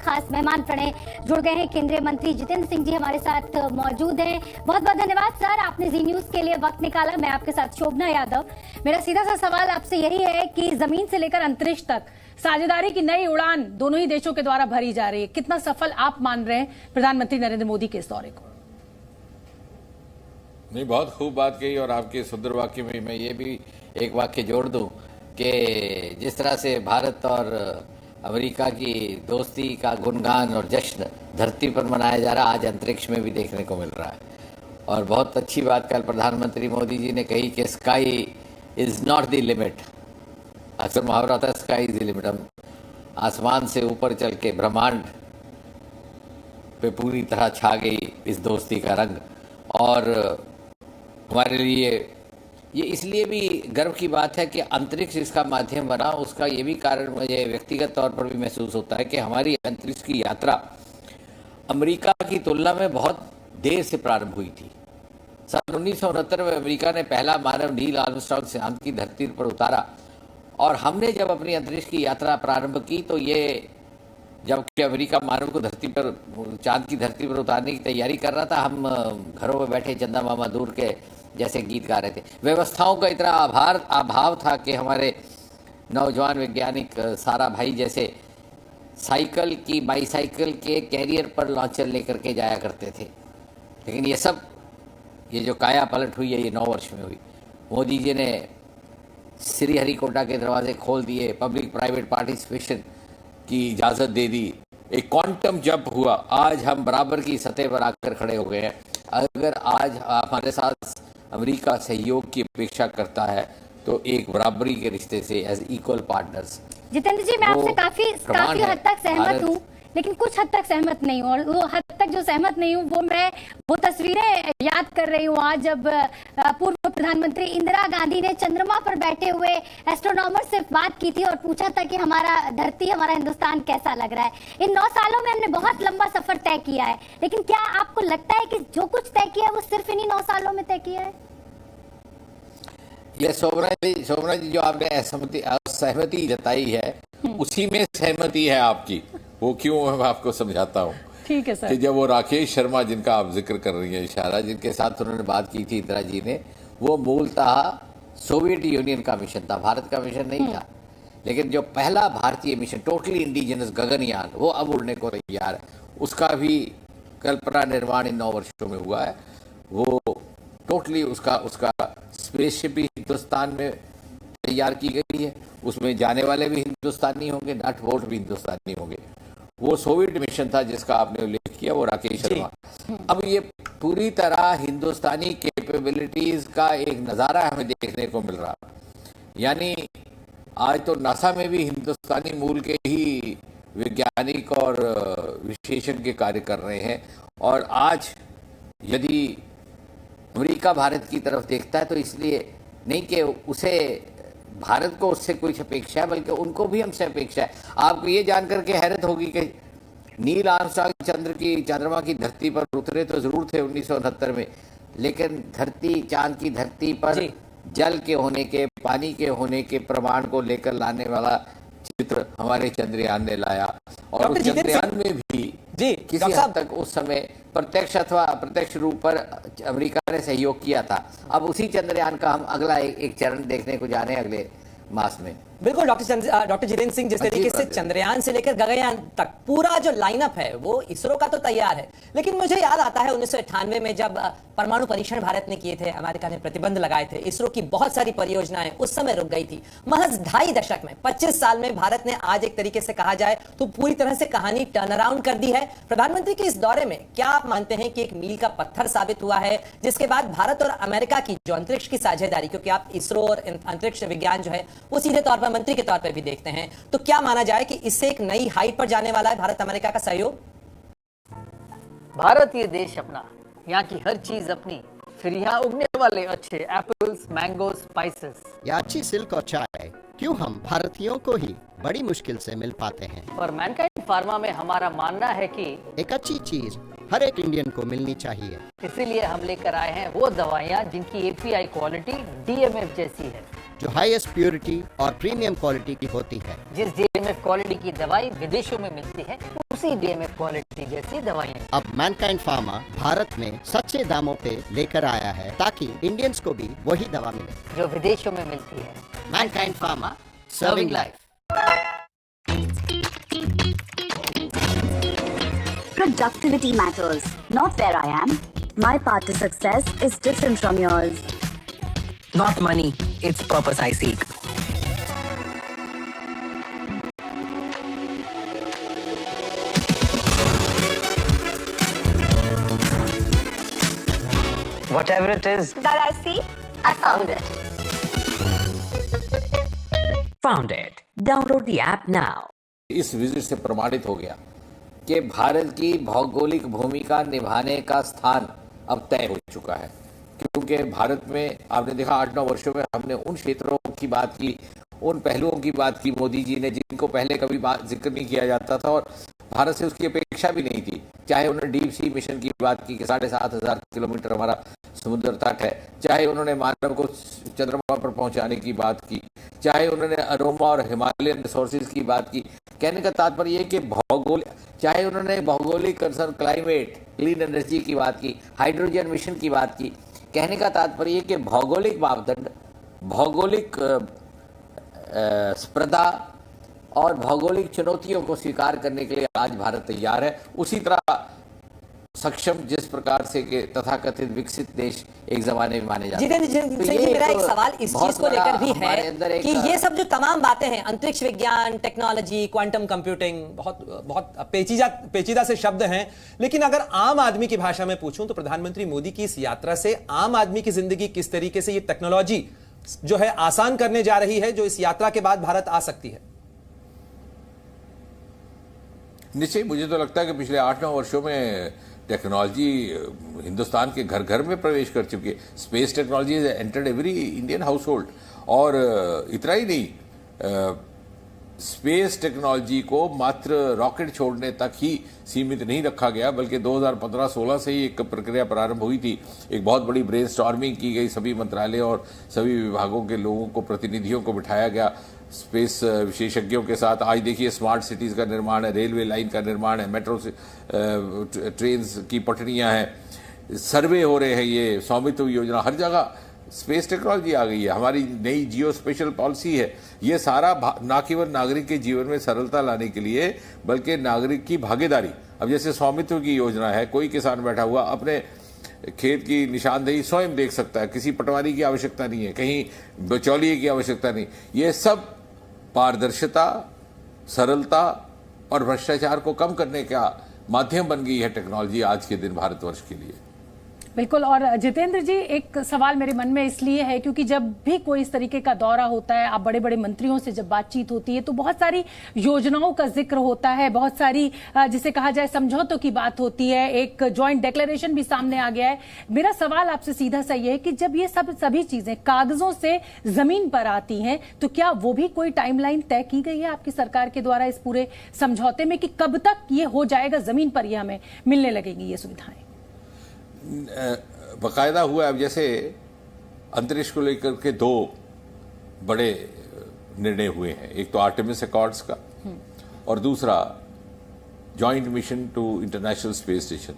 खास मेहमान प्रणय जुड़ गए हैं। केंद्रीय मंत्री जितेंद्र सिंह जी हमारे साथ मौजूद हैं। बहुत बहुत धन्यवाद सर, आपने जी न्यूज के लिए वक्त निकाला। मैं आपके साथ शोभना यादव। मेरा सीधा सा सवाल आपसे यही है कि जमीन से लेकर अंतरिक्ष तक साझेदारी की नई उड़ान दोनों ही देशों के द्वारा भरी जा रही है, कितना सफल आप मान रहे हैं प्रधानमंत्री नरेंद्र मोदी के इस दौरे को? नहीं, बहुत खूब बात कही और आपके सुंदर वाक्य में मैं ये भी एक वाक्य जोड़ दूं कि जिस तरह से भारत और अमेरिका की दोस्ती का गुणगान और जश्न धरती पर मनाया जा रहा, आज अंतरिक्ष में भी देखने को मिल रहा है। और बहुत अच्छी बात कल प्रधानमंत्री मोदी जी ने कही कि sky is not the limit. अक्सर मुहावरा होता है स्काई इज द लिमिट। हम आसमान से ऊपर चल के ब्रह्मांड पे पूरी तरह छा गई इस दोस्ती का रंग। और हमारे लिए ये इसलिए भी गर्व की बात है कि अंतरिक्ष इसका माध्यम बना। उसका ये भी कारण मुझे व्यक्तिगत तौर पर भी महसूस होता है कि हमारी अंतरिक्ष की यात्रा अमेरिका की तुलना में बहुत देर से प्रारंभ हुई थी। सन 1969 में अमेरिका ने पहला मानव नील आर्मस्ट्रांग चांद की धरती पर उतारा। और हमने जब अपनी अंतरिक्ष की यात्रा प्रारंभ की तो ये जबकि अमेरिका मानव को धरती पर चांद की धरती पर उतारने की तैयारी कर रहा था, हम घरों में बैठे चंदा मामा दूर के जैसे गीत गा रहे थे। व्यवस्थाओं का इतना अभाव था कि हमारे नौजवान वैज्ञानिक सारा भाई जैसे साइकिल की बाईसाइकिल के कैरियर पर लॉन्चर लेकर के जाया करते थे। लेकिन ये जो काया पलट हुई है ये 9 वर्ष में हुई। मोदी जी ने श्रीहरिकोटा के दरवाजे खोल दिए, पब्लिक प्राइवेट पार्टिसिपेशन की इजाज़त दे दी, एक क्वांटम जंप हुआ। आज हम बराबर की सतह पर आकर खड़े हो गए हैं। अगर आज हमारे साथ अमेरिका सहयोग की अपेक्षा करता है तो एक बराबरी के रिश्ते से एज इक्वल पार्टनर्स। जितेंद्र जी, मैं आपसे काफी हद तक सहमत हूँ, लेकिन कुछ हद तक सहमत नहीं हूँ। और वो हद तक जो सहमत नहीं हूँ वो तस्वीरें याद कर रही हूँ आज जब पूर्व प्रधानमंत्री इंदिरा गांधी ने चंद्रमा पर बैठे हुए एस्ट्रोनॉमर से बात की थी और पूछा था कि हमारा धरती, हमारा हिंदुस्तान कैसा लग रहा है। इन 9 सालों में हमने बहुत लंबा सफर तय किया है, लेकिन क्या आपको लगता है कि जो कुछ तय किया है वो सिर्फ इन्हीं 9 सालों में तय किया है? ये शोभना जी जो आपने असहमति जताई है उसी में सहमति है आपकी। वो क्यों, मैं आपको समझाता हूँ। ठीक है सर। कि जब वो राकेश शर्मा जिनका आप जिक्र कर रही हैं, इशारा जिनके साथ उन्होंने बात की थी इंदिरा जी ने, वो मूलतः सोवियत यूनियन का मिशन था, भारत का मिशन नहीं था। लेकिन जो पहला भारतीय मिशन टोटली इंडिजिनस गगनयान वो अब उड़ने को तैयार है। उसका भी कल्पना निर्माण इन 9 वर्षों में हुआ है। वो टोटली उसका स्पेसशिप भी हिंदुस्तान में तैयार की गई है। उसमें जाने वाले भी हिंदुस्तानी होंगे, नट बोल्ट भी हिंदुस्तानी होंगे। वो सोवियत मिशन था जिसका आपने उल्लेख किया, वो राकेश शर्मा। अब ये पूरी तरह हिंदुस्तानी कैपेबिलिटीज का एक नज़ारा हमें देखने को मिल रहा। यानी आज तो नासा में भी हिंदुस्तानी मूल के ही वैज्ञानिक और विशेषज्ञ कार्य कर रहे हैं। और आज यदि अमेरिका भारत की तरफ देखता है तो इसलिए नहीं कि उसे भारत को उससे कोई अपेक्षा है, बल्कि उनको भी हमसे अपेक्षा है। आपको ये जानकर के हैरत होगी कि नील आर्मस्ट्रांग चंद्रमा की धरती पर उतरे तो जरूर थे 1969 में, लेकिन चांद की धरती पर जल के होने के, पानी के होने के प्रमाण को लेकर लाने वाला चित्र हमारे चंद्रयान ने लाया। और उस चंद्रयान में भी किसी हद तक उस समय प्रत्यक्ष अथवा अप्रत्यक्ष रूप पर अमेरिका ने सहयोग किया था। अब उसी चंद्रयान का हम अगला एक चरण देखने को जा रहे हैं अगले मास में। बिल्कुल डॉक्टर जितेंद्र सिंह, जिस तरीके से चंद्रयान से लेकर गगनयान तक पूरा जो लाइनअप है वो इसरो का तो तैयार है। लेकिन मुझे याद आता है 1998 में जब परमाणु परीक्षण भारत ने किए थे, अमेरिका ने प्रतिबंध लगाए थे, इसरो की बहुत सारी परियोजनाएं उस समय रुक गई थी। महज 2.5 दशक में, 25 साल में भारत ने आज एक तरीके से कहा जाए तो पूरी तरह से कहानी टर्न अराउंड कर दी है। प्रधानमंत्री के इस दौरे में क्या आप मानते हैं कि एक मील का पत्थर साबित हुआ है, जिसके बाद भारत और अमेरिका की जो अंतरिक्ष की साझेदारी, क्योंकि आप इसरो और अंतरिक्ष विज्ञान जो है वो सीधे तौर पर मंत्री के तौर पर भी देखते हैं, तो क्या माना जाए कि इससे एक नई हाइट पर जाने वाला है भारत अमेरिका का सहयोग? भारत ये देश अपना, यहाँ की हर चीज अपनी, फिर यहाँ उगने वाले अच्छे एप्पल्स, मैंगो, स्पाइसेस या अच्छी सिल्क और चाय क्यों हम भारतीयों को ही बड़ी मुश्किल से मिल पाते हैं। और मैनकाइंड फार्मा में हमारा मानना है कि एक अच्छी चीज हर एक इंडियन को मिलनी चाहिए। इसीलिए हम लेकर आए हैं वो दवाइयाँ जिनकी एपीआई क्वालिटी डीएमएफ जैसी है, जो हाईएस्ट प्योरिटी और प्रीमियम क्वालिटी की होती है। जिस डीएमएफ क्वालिटी की दवाई विदेशों में मिलती है उसी DMF क्वालिटी जैसी दवाइयाँ। अब मैनकाइंड फार्मा भारत में सच्चे दामों पे लेकर आया है ताकि इंडियंस को भी वही दवा मिले जो विदेशों में मिलती है। Mankind pharma, serving life. Productivity matters, not where I am. My path to success is different from yours. Not money, it's purpose I seek. Whatever it is That I see, I found it. found it. Download the app now. इस visit से प्रमाणित हो गया कि भारत की भौगोलिक भूमिका निभाने का स्थान अब तय हो चुका है, क्योंकि भारत में आपने देखा 8-9 वर्षों में हमने उन क्षेत्रों की बात की, उन पहलुओं की बात की मोदी जी ने जिनको पहले कभी जिक्र नहीं किया जाता था और भारत से उसकी अपेक्षा भी नहीं थी। चाहे उन्होंने डीप सी मिशन की बात की कि 7,500 किलोमीटर हमारा समुद्र तट है, चाहे उन्होंने मानव को चंद्रमा पर पहुंचाने की बात की, चाहे उन्होंने अरोमा और हिमालयन रिसोर्सेज की बात की। कहने का तात्पर्य कि चाहे उन्होंने भौगोलिक कंसर्न, क्लाइमेट, क्लीन एनर्जी की बात की, हाइड्रोजन मिशन की बात की। कहने का तात्पर्य कि भौगोलिक मापदंड, भौगोलिक स्पर्धा और भौगोलिक चुनौतियों को स्वीकार करने के लिए आज भारत तैयार है। उसी तरह सक्षम जिस प्रकार से के तथाकथित विकसित देश एक जमाने में माने जाते हैं। जितेंद्र जी, मेरा एक सवाल इस चीज को लेकर भी है कि ये सब जो तमाम बातें हैं, अंतरिक्ष विज्ञान, टेक्नोलॉजी, क्वांटम कंप्यूटिंग, बहुत पेचीदा से शब्द हैं, लेकिन अगर आम आदमी की भाषा में पूछूं तो प्रधानमंत्री मोदी की इस यात्रा से आम आदमी की जिंदगी किस तरीके से ये टेक्नोलॉजी जो है आसान करने जा रही है, जो इस यात्रा के बाद भारत आ सकती है? निश्चय मुझे तो लगता है कि पिछले 8-9 वर्षों में टेक्नोलॉजी हिंदुस्तान के घर घर में प्रवेश कर चुकी है। Space technology has entered every Indian house hold. और इतना ही नहीं, स्पेस टेक्नोलॉजी को मात्र रॉकेट छोड़ने तक ही सीमित नहीं रखा गया, बल्कि 2015-16 से ही एक प्रक्रिया प्रारंभ हुई थी। एक बहुत बड़ी ब्रेनस्टॉर्मिंग की गई, सभी मंत्रालय और सभी विभागों के लोगों को, प्रतिनिधियों को बिठाया गया स्पेस विशेषज्ञों के साथ। आज देखिए स्मार्ट सिटीज़ का निर्माण है, रेलवे लाइन का निर्माण है, मेट्रो से ट्रेन्स की पटरियां हैं, सर्वे हो रहे हैं, ये स्वामित्व योजना, हर जगह स्पेस टेक्नोलॉजी आ गई है। हमारी नई जियो स्पेशल पॉलिसी है। ये सारा ना केवल नागरिक के जीवन में सरलता लाने के लिए, बल्कि नागरिक की भागीदारी। अब जैसे स्वामित्व की योजना है, कोई किसान बैठा हुआ अपने खेत की निशानदेही स्वयं देख सकता है, किसी पटवारी की आवश्यकता नहीं है, कहीं बिचौलिए की आवश्यकता नहीं। ये सब पारदर्शिता, सरलता और भ्रष्टाचार को कम करने का माध्यम बन गई है टेक्नोलॉजी आज के दिन भारतवर्ष के लिए। बिल्कुल। और जितेंद्र जी, एक सवाल मेरे मन में इसलिए है क्योंकि जब भी कोई इस तरीके का दौरा होता है, आप बड़े बड़े मंत्रियों से जब बातचीत होती है तो बहुत सारी योजनाओं का जिक्र होता है, बहुत सारी जिसे कहा जाए समझौतों की बात होती है, एक जॉइंट डिक्लेरेशन भी सामने आ गया है। मेरा सवाल आपसे सीधा सा ये है कि जब ये सभी चीजें कागजों से जमीन पर आती हैं तो क्या वो भी कोई टाइमलाइन तय की गई है आपकी सरकार के द्वारा इस पूरे समझौते में कि कब तक ये हो जाएगा, जमीन पर ये हमें मिलने लगेंगी ये सुविधाएं? बाकायदा हुआ। अब जैसे अंतरिक्ष को लेकर के 2 बड़े निर्णय हुए हैं, एक तो आर्टेमिस अकॉर्ड्स का और दूसरा joint mission to International Space Station.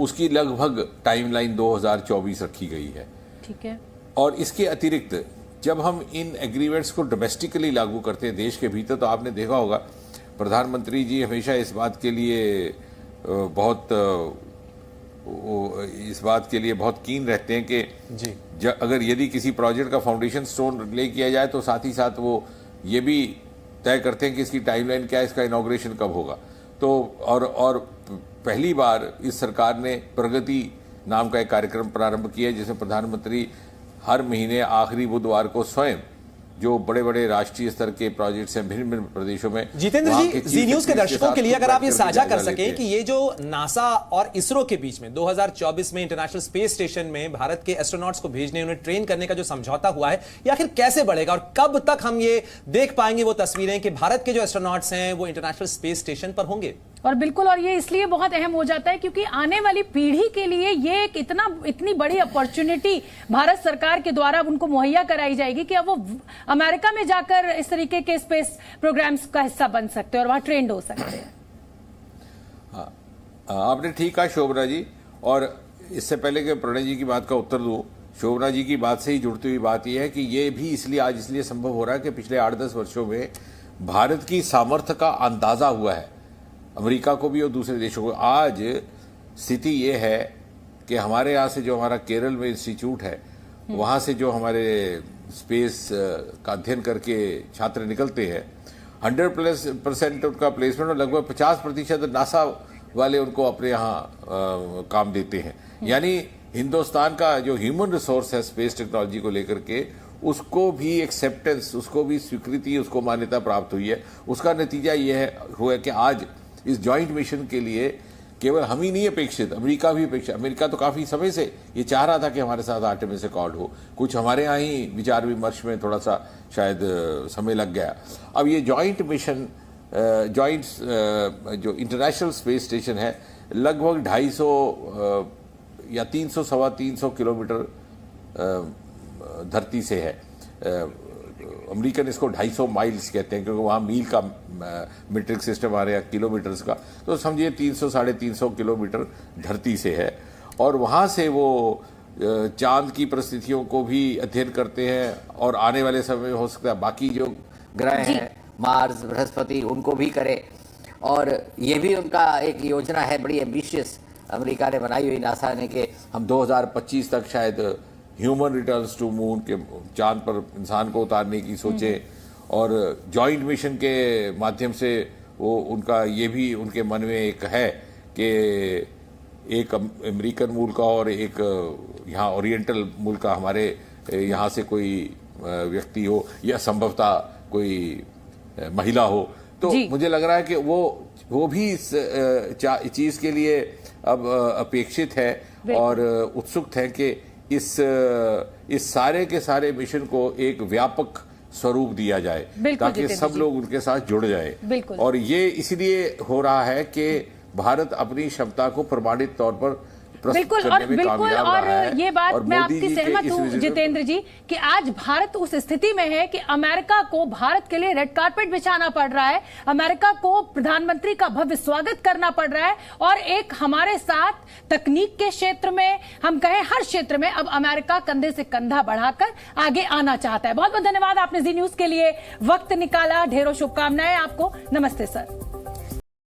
उसकी लगभग टाइमलाइन 2024 रखी गई है। ठीक है। और इसके अतिरिक्त जब हम इन एग्रीमेंट्स को डोमेस्टिकली लागू करते हैं देश के भीतर, तो आपने देखा होगा प्रधानमंत्री जी हमेशा इस बात के लिए बहुत कीन रहते हैं कि अगर यदि किसी प्रोजेक्ट का फाउंडेशन स्टोन ले किया जाए तो साथ ही साथ वो ये भी तय करते हैं कि इसकी टाइमलाइन क्या है, इसका इनॉग्रेशन कब होगा। तो और पहली बार इस सरकार ने प्रगति नाम का एक कार्यक्रम प्रारंभ किया है, जिसमें प्रधानमंत्री हर महीने आखिरी बुधवार को स्वयं जो बड़े बड़े राष्ट्रीय स्तर के प्रोजेक्ट्स हैं भिन्न भिन्न प्रदेशों में। जितेंद्र जी, जी न्यूज के दर्शकों के लिए अगर आप ये साझा कर सकें कि ये जो नासा और इसरो के बीच में 2024 में इंटरनेशनल स्पेस स्टेशन में भारत के एस्ट्रोनॉट्स को भेजने, उन्हें ट्रेन करने का जो समझौता हुआ है, ये आखिर कैसे बढ़ेगा और कब तक हम ये देख पाएंगे वो तस्वीरें कि भारत के जो एस्ट्रोनॉट्स हैं वो इंटरनेशनल स्पेस स्टेशन पर होंगे? और बिल्कुल, और ये इसलिए बहुत अहम हो जाता है क्योंकि आने वाली पीढ़ी के लिए ये एक इतनी बड़ी अपॉर्चुनिटी भारत सरकार के द्वारा उनको मुहैया कराई जाएगी कि अब वो अमेरिका में जाकर इस तरीके के स्पेस प्रोग्राम्स का हिस्सा बन सकते हैं और वहां ट्रेंड हो सकते हैं। हाँ, आपने ठीक कहा शोभना जी। और इससे पहले कि प्रणय जी की बात का उत्तर दूं, शोभना जी की बात से ही जुड़ती हुई बात यह है कि ये भी इसलिए संभव हो रहा है कि पिछले 8-10 वर्षों में भारत की सामर्थ्य का अंदाजा हुआ है अमेरिका को भी और दूसरे देशों को। आज स्थिति ये है कि हमारे यहाँ से जो हमारा केरल में इंस्टीट्यूट है, वहाँ से जो हमारे स्पेस का अध्ययन करके छात्र निकलते हैं, 100% उनका प्लेसमेंट और लगभग 50% नासा वाले उनको अपने यहाँ काम देते हैं। यानी हिंदुस्तान का जो ह्यूमन रिसोर्स है स्पेस टेक्नोलॉजी को लेकर के, उसको भी एक्सेप्टेंस, उसको भी स्वीकृति, उसको मान्यता प्राप्त हुई है। उसका नतीजा ये हुआ कि आज इस जॉइंट मिशन के लिए केवल हम ही नहीं अपेक्षित, अमेरिका भी अपेक्षित। अमेरिका तो काफ़ी समय से ये चाह रहा था कि हमारे साथ आर्टेमिस अकॉर्ड हो। कुछ हमारे यहाँ ही विचार विमर्श में थोड़ा सा शायद समय लग गया। अब ये जॉइंट मिशन, जो इंटरनेशनल स्पेस स्टेशन है, लगभग 250 या 300-325 किलोमीटर धरती से है। अमेरिकन इसको 250 माइल्स कहते हैं क्योंकि वहाँ मील का मीट्रिक सिस्टम आ रहा है किलोमीटर्स का, तो समझिए 300-350 किलोमीटर धरती से है। और वहाँ से वो चांद की परिस्थितियों को भी अध्ययन करते हैं और आने वाले समय में हो सकता है बाकी जो ग्रह हैं, मार्स, बृहस्पति, उनको भी करे। और ये भी उनका एक योजना है बड़ी एम्बिशियस, अमेरिका ने बनाई हुई, नासा ने, कि हम 2025 तक शायद ह्यूमन रिटर्न्स टू मून के चांद पर इंसान को उतारने की सोचे। और जॉइंट मिशन के माध्यम से वो उनका ये भी उनके मन में एक है कि एक अमेरिकन मूल का और एक यहाँ ओरिएंटल मूल का हमारे यहाँ से कोई व्यक्ति हो या संभवतः कोई महिला हो। तो मुझे लग रहा है कि वो भी इस चीज़ के लिए अब अपेक्षित है और उत्सुक है कि इस सारे के सारे मिशन को एक व्यापक स्वरूप दिया जाए ताकि सब लोग उनके साथ जुड़ जाए। और ये इसलिए हो रहा है कि भारत अपनी क्षमता को प्रमाणित तौर पर बिल्कुल और ये बात मैं आपकी सहमत हूँ जितेंद्र जी कि आज भारत उस स्थिति में है कि अमेरिका को भारत के लिए रेड कार्पेट बिछाना पड़ रहा है, अमेरिका को प्रधानमंत्री का भव्य स्वागत करना पड़ रहा है। और एक हमारे साथ तकनीक के क्षेत्र में, हम कहें हर क्षेत्र में, अब अमेरिका कंधे से कंधा बढ़ाकर आगे आना चाहता है। बहुत बहुत धन्यवाद, आपने जी न्यूज के लिए वक्त निकाला। ढेरों शुभकामनाएं आपको। नमस्ते सर।